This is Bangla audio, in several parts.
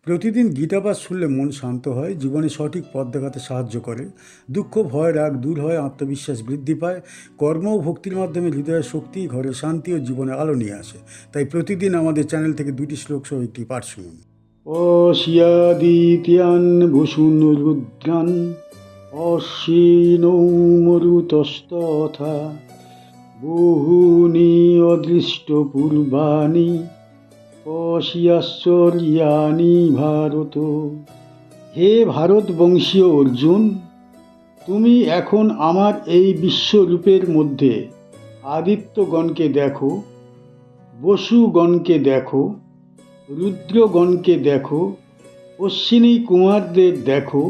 প্রতিদিন গীতাপাঠ শুনলে মন শান্ত হয়, জীবনে সঠিক পথ দেখাতে সাহায্য করে। দুঃখ, ভয়, রাগ দূর হয়, আত্মবিশ্বাস বৃদ্ধি পায়। কর্ম ও ভক্তির মাধ্যমে হৃদয়ের শক্তি, ঘরে শান্তি ও জীবনে আলো নিয়ে আসে। তাই প্রতিদিন আমাদের চ্যানেল থেকে 2টি শ্লোক সহ একটি পাঠ শুনুন। অশিয়াদিত্যান বসুন রুদ্রান অশ্বিনৌ মরুতস্তথা বহুনি অদৃষ্ট পূর্বাণি অশিয়াশ্বর্যানি ভারত। হে ভারতবংশীয় অর্জুন, তুমি এখন আমার এই বিশ্বরূপের মধ্যে আদিত্যগণকে দেখো, বসুগণকে দেখো, রুদ্রগণকে দেখো, অশ্বিনী কুমারদের দেখো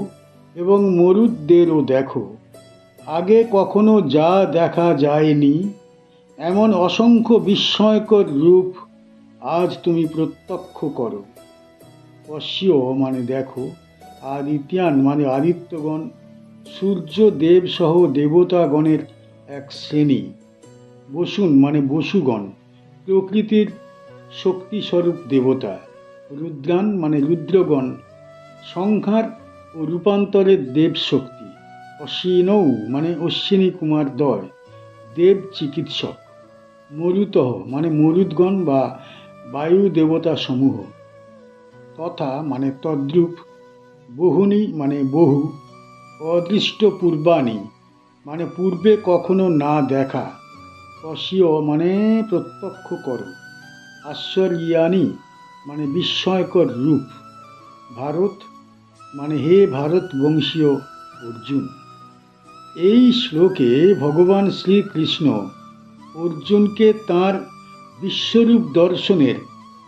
এবং মরুদদেরও দেখো। আগে কখনো যা দেখা যায়নি এমন অসংখ্য বিস্ময়কর রূপ আজ তুমি প্রত্যক্ষ করো। অশ্য মানে দেখো, আদিত্যান মানে আদিত্যগণ, সূর্য দেব সহ দেবতাগণের এক শ্রেণী। বসুন মানে বসুগণ, প্রকৃতির শক্তিস্বরূপ দেবতা। রুদ্রান মানে রুদ্রগণ, সংহার ও রূপান্তরের দেব শক্তি। অশ্বিনৌ মানে অশ্বিনী কুমার দ্বয়, দেব চিকিৎসক। মরুতঃ মানে মরুদগণ বা বায়ু দেবতা সমূহ। তথা মানে তদ্রূপ, বহুনি মানে বহু, অদৃষ্ট পূর্বাণি মানে পূর্বে কখনো না দেখা, অসীয় মানে প্রত্যক্ষ করো, আশ্বর্যানি মানে বিস্ময়কর রূপ, ভারত মানে হে ভারতবংশীয় অর্জুন। এই শ্লোকে ভগবান শ্রীকৃষ্ণ অর্জুনকে তাঁর বিশ্বরূপ দর্শনের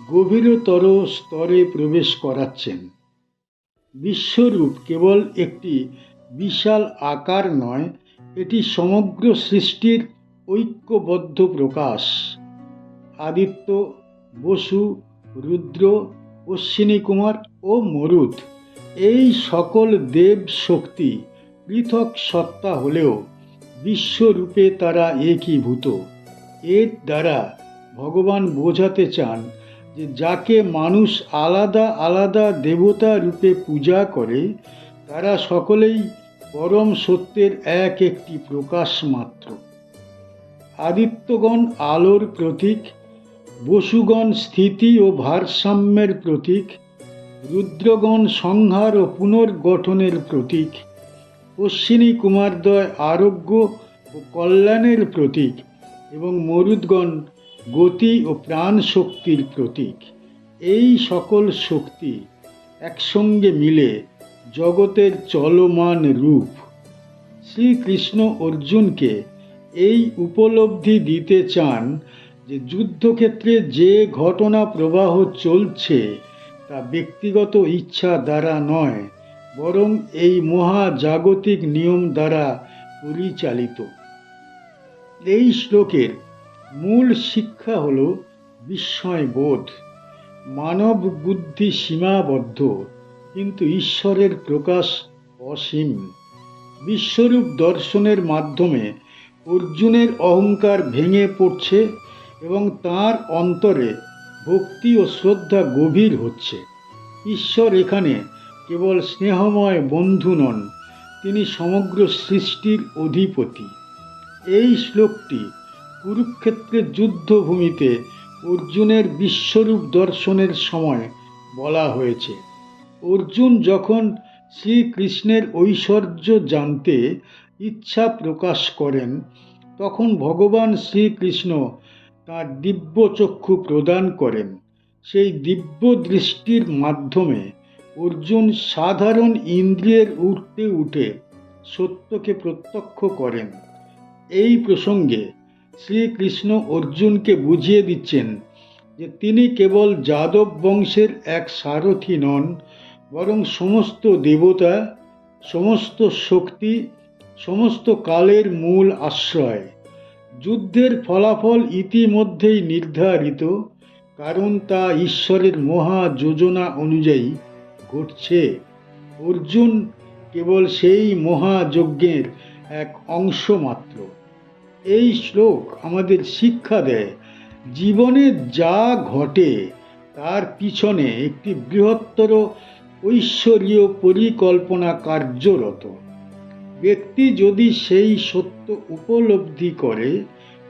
গভীরতর স্তরে প্রবেশ করাচ্ছেন। বিশ্বরূপ কেবল একটি বিশাল আকার নয়, এটি সমগ্র সৃষ্টির ঐক্যবদ্ধ প্রকাশ। আদিত্য, বসু, রুদ্র, অশ্বিনী কুমার ও মরুদ, এই সকল দেব শক্তি পৃথক সত্তা হলেও বিশ্বরূপে তারা একীভূত। এর দ্বারা ভগবান বোঝাতে চান যে যাকে মানুষ আলাদা আলাদা দেবতা রূপে পূজা করে, তারা সকলেই পরম সত্যের এক একটি প্রকাশ মাত্র। আদিত্যগণ আলোর প্রতীক, বসুগণ স্থিতি ও ভারসাম্যের প্রতীক, রুদ্রগণ সংহার ও পুনর্গঠনের প্রতীক, অশ্বিনী কুমারদ্বয় আরোগ্য ও কল্যাণের প্রতীক এবং মরুদগণ গতি ও প্রাণ শক্তির প্রতীক। এই সকল শক্তি একসঙ্গে মিলে জগতের চলমান রূপ। শ্রীকৃষ্ণ অর্জুনকে এই উপলব্ধি দিতে চান যে যুদ্ধক্ষেত্রে যে ঘটনা প্রবাহ চলছে তা ব্যক্তিগত ইচ্ছা দ্বারা নয়, বরং এই মহাজাগতিক নিয়ম দ্বারা পরিচালিত। এই শ্লোকের মূল শিক্ষা হল বিস্ময়বোধ। মানব বুদ্ধি সীমাবদ্ধ, কিন্তু ঈশ্বরের প্রকাশ অসীম। বিশ্বরূপ দর্শনের মাধ্যমে অর্জুনের অহংকার ভেঙে পড়ছে এবং তার অন্তরে ভক্তি ও শ্রদ্ধা গভীর হচ্ছে। ঈশ্বর এখানে কেবল স্নেহময় বন্ধু নন, তিনি সমগ্র সৃষ্টির অধিপতি। এই শ্লোকটি কুরুক্ষেত্রের যুদ্ধভূমিতে অর্জুনের বিশ্বরূপ দর্শনের সময় বলা হয়েছে। অর্জুন যখন শ্রীকৃষ্ণের ঐশ্বর্য জানতে ইচ্ছা প্রকাশ করেন, তখন ভগবান শ্রীকৃষ্ণ তাঁর দিব্য চক্ষু প্রদান করেন। সেই দিব্য দৃষ্টির মাধ্যমে অর্জুন সাধারণ ইন্দ্রিয়ের ঊর্ধ্বে উঠে সত্যকে প্রত্যক্ষ করেন। এই প্রসঙ্গে শ্রীকৃষ্ণ অর্জুনকে বুঝিয়ে দিচ্ছেন যে তিনি কেবল যাদব বংশের এক সারথি নন, বরং সমস্ত দেবতা, সমস্ত শক্তি, সমস্ত কালের মূল আশ্রয়। যুদ্ধের ফলাফল ইতিমধ্যেই নির্ধারিত, কারণ তা ঈশ্বরের মহা যোজনা অনুযায়ী ঘটছে। অর্জুন কেবল সেই মহাযজ্ঞের এক অংশ মাত্র। এই শ্লোক আমাদের শিক্ষা দেয়, জীবনে যা ঘটে তার পিছনে একটি বৃহত্তর ঐশ্বরীয় পরিকল্পনা কার্যরত। ব্যক্তি যদি সেই সত্য উপলব্ধি করে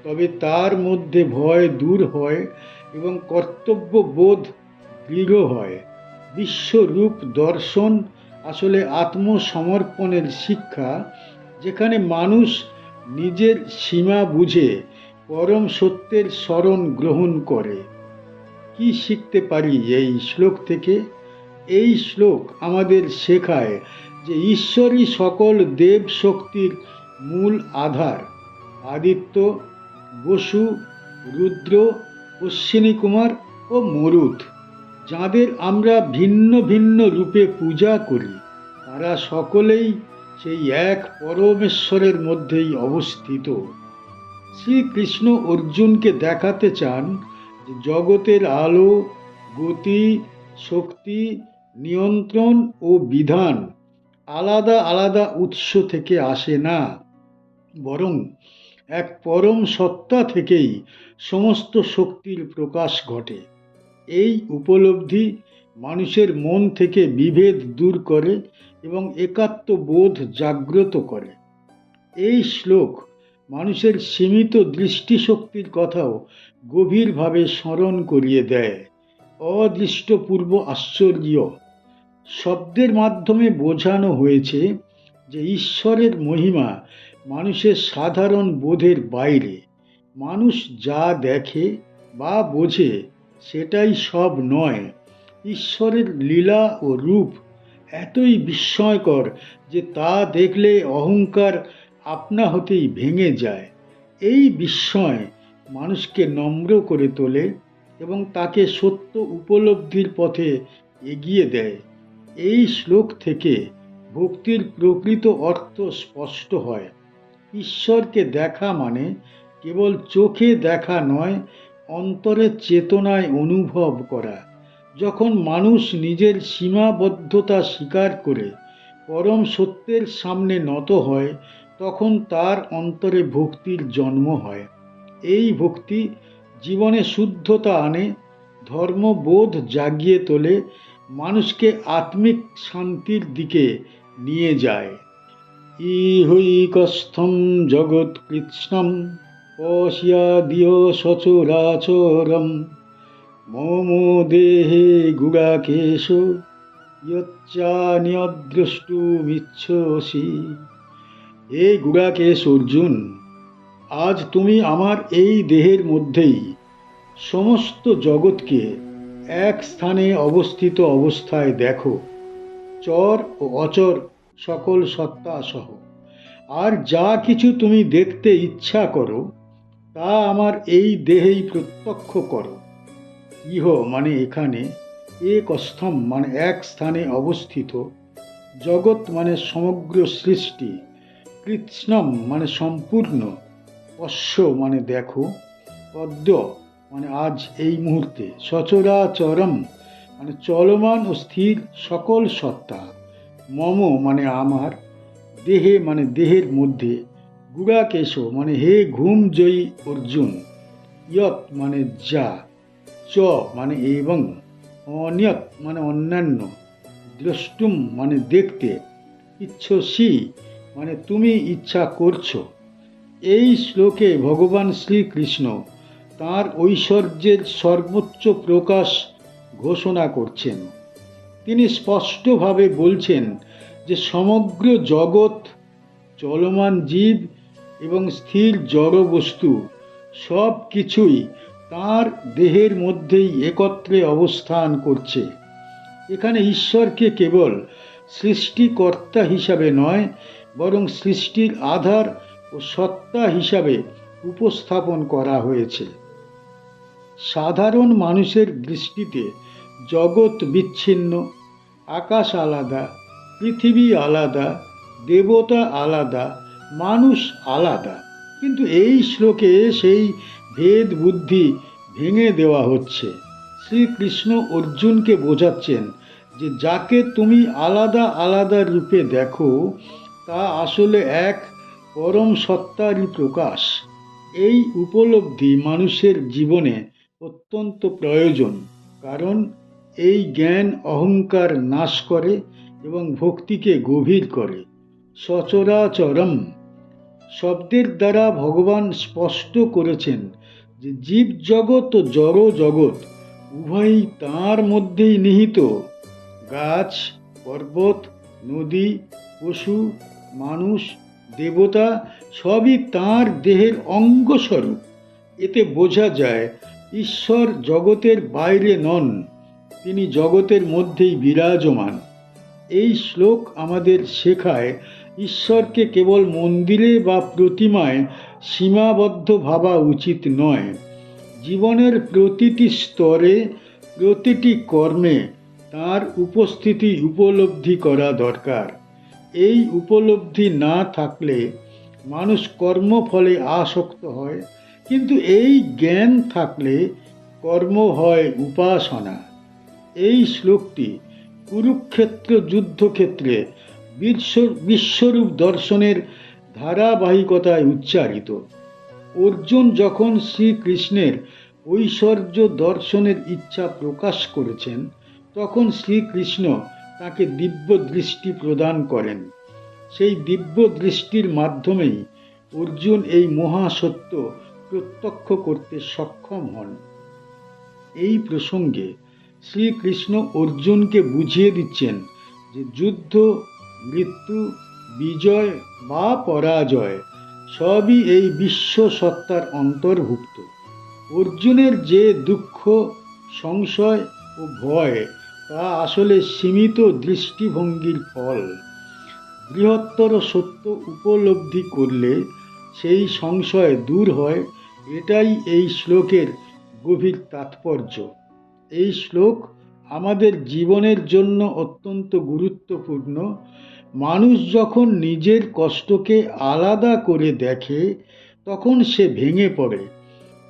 তবে তার মধ্যে ভয় দূর হয় এবং কর্তব্যবোধ দৃঢ় হয়। বিশ্বরূপ দর্শন আসলে আত্মসমর্পণের শিক্ষা, যেখানে মানুষ নিজের সীমা বুঝে পরম সত্যের শরণ গ্রহণ করে। কি শিখতে পারি এই শ্লোক থেকে? এই শ্লোক আমাদের শেখায় যে ঈশ্বরই সকল দেব শক্তির মূল আধার। আদিত্য, বসু, রুদ্র, অশ্বিনী কুমার ও মরুত, যাদের আমরা ভিন্ন ভিন্ন রূপে পূজা করি, তারা সকলেই সেই এক পরমেশ্বরের মধ্যেই অবস্থিত। শ্রীকৃষ্ণ অর্জুনকে দেখাতে চান যে জগতের আলো, গতি, শক্তি, নিয়ন্ত্রণ ও বিধান আলাদা আলাদা উৎস থেকে আসে না, বরং এক পরম সত্তা থেকেই সমস্ত শক্তির প্রকাশ ঘটে। এই উপলব্ধি মানুষের মন থেকে বিভেদ দূর করে এবং একাত্মবোধ জাগ্রত করে। এই শ্লোক মানুষের সীমিত দৃষ্টিশক্তির কথাও গভীরভাবে স্মরণ করিয়ে দেয়। অদৃষ্টপূর্ব আশ্চর্য শব্দের মাধ্যমে বোঝানো হয়েছে যে ঈশ্বরের মহিমা মানুষের সাধারণ বোধের বাইরে। মানুষ যা দেখে বা বোঝে সেটাই সব নয়। ঈশ্বরের লীলা ও রূপ এতই বিস্ময়কর যে তা দেখলে অহংকার আপনা হতেই ভেঙে যায়। এই বিস্ময় মানুষকে নম্র করে তোলে এবং তাকে সত্য উপলব্ধির পথে এগিয়ে দেয়। এই শ্লোক থেকে ভক্তির প্রকৃত অর্থ স্পষ্ট হয়। ঈশ্বরকে দেখা মানে কেবল চোখে দেখা নয়, অন্তরের চেতনায় অনুভব করা। যখন মানুষ নিজের সীমাবদ্ধতা স্বীকার করে পরম সত্যের সামনে নত হয়, তখন তার অন্তরে ভক্তির জন্ম হয়। এই ভক্তি জীবনে শুদ্ধতা আনে, ধর্মবোধ জাগিয়ে তোলে, মানুষকে আত্মিক শান্তির দিকে নিয়ে যায়। ইহৈকস্থম জগৎ কৃৎস্নম পশ্যাদিয় সচরাচরম মম দেহে গুড়াকেশ ইয়চ্চান্যদ্রষ্টুমিচ্ছসি। হে গুড়াকেশ অর্জুন, আজ তুমি আমার এই দেহের মধ্যেই সমস্ত জগৎকে এক স্থানে অবস্থিত অবস্থায় দেখো, চর ও অচর সকল সত্তা সহ। আর যা কিছু তুমি দেখতে ইচ্ছা করো তা আমার এই দেহেই প্রত্যক্ষ করো। ইহ মানে এখানে, একস্থম মানে এক স্থানে অবস্থিত, জগৎ মানে সমগ্র সৃষ্টি, কৃৎস্নম মানে সম্পূর্ণ, পশ্য মানে দেখো, পদ্য মানে আজ এই মুহূর্তে, সচরাচরম মানে চলমান ও স্থির সকল সত্তা, মম মানে আমার, দেহে মানে দেহের মধ্যে, গুড়াকেশ মানে হে ঘুম জয়ী অর্জুন, ইয়ৎ মানে যা, চ মানে এবং, অনিয়ত মানে অন্যান্য, দ্রষ্টুম মানে দেখতে, ইচ্ছসি মানে তুমি ইচ্ছা করছো। এই শ্লোকে ভগবান শ্রীকৃষ্ণ তাঁর ঐশ্বর্যের সর্বোচ্চ প্রকাশ ঘোষণা করছেন। তিনি স্পষ্টভাবে বলছেন যে সমগ্র জগৎ, চলমান জীব এবং স্থির জড় বস্তু সব কিছুই তাঁর দেহের মধ্যেই একত্রে অবস্থান করছে। এখানে ঈশ্বরকে কেবল সৃষ্টিকর্তা হিসাবে নয়, বরং সৃষ্টির আধার ও সত্তা হিসাবে উপস্থাপন করা হয়েছে। সাধারণ মানুষের দৃষ্টিতে জগৎ বিচ্ছিন্ন, আকাশ আলাদা, পৃথিবী আলাদা, দেবতা আলাদা, মানুষ আলাদা। কিন্তু এই শ্লোকে সেই ভেদ বুদ্ধি ভেঙে দেওয়া হচ্ছে। শ্রীকৃষ্ণ অর্জুনকে বোঝাচ্ছেন যে যাকে তুমি আলাদা আলাদা রূপে দেখো তা আসলে এক পরম সত্তারই প্রকাশ। এই উপলব্ধি মানুষের জীবনে অত্যন্ত প্রয়োজন। কারণ এই জ্ঞান অহংকার নাশ করে এবং ভক্তিকে গভীর করে। সচরাচরম শব্দের দ্বারা ভগবান স্পষ্ট করেছেন যে জীব জগৎ ও জড় জগৎ উভয়ই তাঁর মধ্যেই নিহিত। গাছ, পর্বত, নদী, পশু, মানুষ, দেবতা সবই তাঁর দেহের অঙ্গস্বরূপ। এতে বোঝা যায় ঈশ্বর জগতের বাইরে নন, তিনি জগতের মধ্যেই বিরাজমান। এই শ্লোক আমাদের শেখায় ঈশ্বরকে কেবল মন্দিরে বা প্রতিমায় সীমাবদ্ধ ভাবা উচিত নয়। জীবনের প্রতিটি স্তরে, প্রতিটি কর্মে তাঁর উপস্থিতি উপলব্ধি করা দরকার। এই উপলব্ধি না থাকলে মানুষ কর্মফলে আসক্ত হয়, কিন্তু এই জ্ঞান থাকলে কর্ম হয় উপাসনা। এই শ্লোকটি কুরুক্ষেত্র যুদ্ধক্ষেত্রে বিশ্বরূপ দর্শনের ধারাবাহিকতায় উচ্চারিত। অর্জুন যখন শ্রীকৃষ্ণের ঐশ্বর্য দর্শনের ইচ্ছা প্রকাশ করেছেন, তখন শ্রীকৃষ্ণ তাকে দিব্য দৃষ্টি প্রদান করেন। সেই দিব্য দৃষ্টির মাধ্যমেই অর্জুন এই মহাসত্য প্রত্যক্ষ করতে সক্ষম হন। এই প্রসঙ্গে শ্রীকৃষ্ণ অর্জুনকে বুঝিয়ে দিচ্ছেন যে যুদ্ধ, মৃত্যু, বিজয় বা পরাজয় সবই এই বিশ্ব সত্তার অন্তর্ভুক্ত। অর্জুনের যে দুঃখ, সংশয় ও ভয় তা আসলে সীমিত দৃষ্টিভঙ্গির ফল। বৃহত্তর সত্য উপলব্ধি করলে সেই সংশয় দূর হয়। এটাই এই শ্লোকের গভীর তাৎপর্য। এই শ্লোক আমাদের জীবনের জন্য অত্যন্ত গুরুত্বপূর্ণ। মানুষ যখন নিজের কষ্টকে আলাদা করে দেখে, তখন সে ভেঙে পড়ে।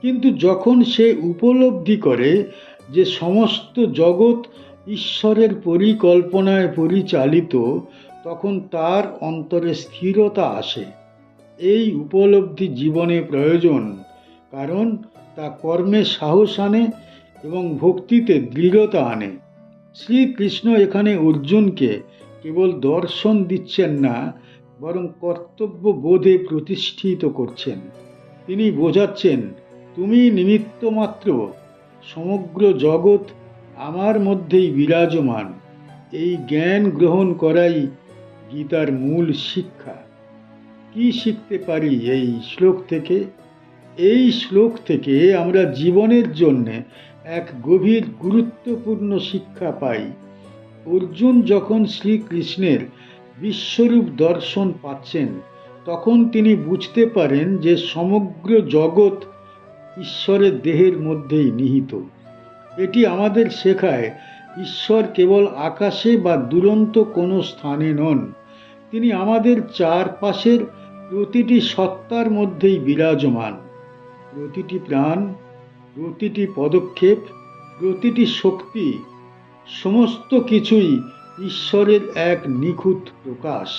কিন্তু যখন সে উপলব্ধি করে যে সমস্ত জগৎ ঈশ্বরের পরিকল্পনায় পরিচালিত, তখন তার অন্তরে স্থিরতা আসে। এই উপলব্ধি জীবনে প্রয়োজন, কারণ তা কর্মে সাহস আনে এবং ভক্তিতে দৃঢ়তা আনে। শ্রীকৃষ্ণ এখানে অর্জুনকে কেবল দর্শন দিচ্ছেন না, বরং কর্তব্য বোধে প্রতিষ্ঠিত করছেন। তিনি বোঝাচ্ছেন, তুমি নিমিত্ত মাত্র, সমগ্র জগৎ আমার মধ্যেই বিরাজমান। এই জ্ঞান গ্রহণ করাই গীতার মূল শিক্ষা। কি শিখতে পারি এই শ্লোক থেকে? এই শ্লোক থেকে আমরা জীবনের জন্য এক গভীর গুরুত্বপূর্ণ শিক্ষা পাই। অর্জুন যখন শ্রীকৃষ্ণের বিশ্বরূপ দর্শন পাচ্ছেন, তখন তিনি বুঝতে পারেন যে সমগ্র জগৎ ঈশ্বরের দেহের মধ্যেই নিহিত। এটি আমাদের শেখায় ঈশ্বর কেবল আকাশে বা দুরন্ত কোনো স্থানে নন, তিনি আমাদের চারপাশের প্রতিটি সত্তার মধ্যেই বিরাজমান। প্রতিটি প্রাণ, প্রতিটি পদক্ষেপ, প্রতিটি শক্তি, সমস্ত কিছুই ঈশ্বরের এক নিখুঁত প্রকাশ।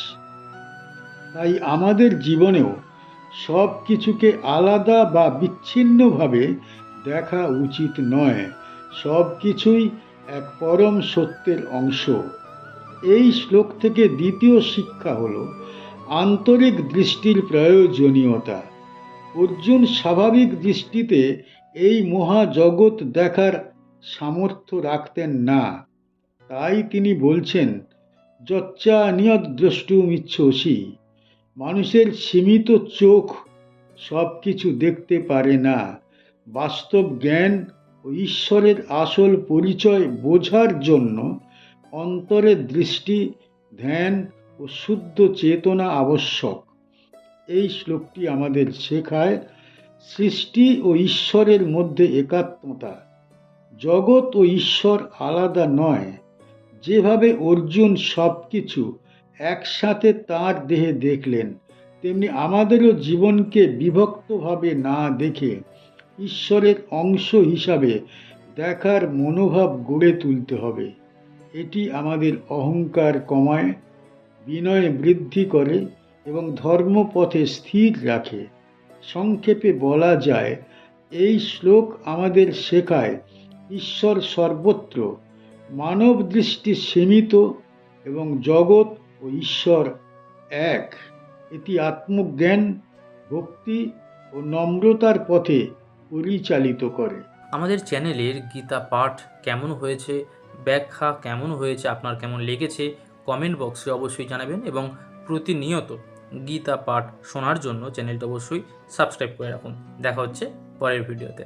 তাই আমাদের জীবনেও সব কিছুকে আলাদা বা বিচ্ছিন্নভাবে দেখা উচিত নয়। সব কিছুই এক পরম সত্যের অংশ। এই শ্লোক থেকে দ্বিতীয় শিক্ষা হলো আন্তরিক দৃষ্টির প্রয়োজনীয়তা। অর্জুন স্বাভাবিক দৃষ্টিতে এই মহাজগৎ দেখার সামর্থ্য রাখতেন না। তাই তিনি বলছেন, যচ্চা নিয়ত দ্রষ্টুমিচ্ছসি। মানুষের সীমিত চোখ সব কিছু দেখতে পারে না। বাস্তব জ্ঞান ও ঈশ্বরের আসল পরিচয় বোঝার জন্য অন্তরের দৃষ্টি, ধ্যান ও শুদ্ধ চেতনা আবশ্যক। এই শ্লোকটি আমাদের শেখায় সৃষ্টি ও ঈশ্বরের মধ্যে একাত্মতা। জগৎ ও ঈশ্বর আলাদা নয়। যেভাবে অর্জুন সব কিছু একসাথে তাঁর দেহে দেখলেন, তেমনি আমাদেরও জীবনকে বিভক্তভাবে না দেখে ঈশ্বরের অংশ হিসাবে দেখার মনোভাব গড়ে তুলতে হবে। এটি আমাদের অহংকার কমায়, বিনয় বৃদ্ধি করে এবং ধর্মপথে স্থির রাখে। সংক্ষেপে বলা যায়, এই শ্লোক আমাদের শেখায় ঈশ্বর সর্বত্র, মানব দৃষ্টি সীমিত এবং জগৎ ও ঈশ্বর এক। এটি আত্মজ্ঞান, ভক্তি ও নম্রতার পথে পরিচালিত করে। আমাদের চ্যানেলের গীতা পাঠ কেমন হয়েছে, ব্যাখ্যা কেমন হয়েছে, আপনার কেমন লেগেছে কমেন্ট বক্সে অবশ্যই জানাবেন এবং প্রতিনিয়ত গীতা পাঠ শোনার জন্য চ্যানেলটা অবশ্যই সাবস্ক্রাইব করে রাখুন। দেখা হচ্ছে পরের ভিডিওতে।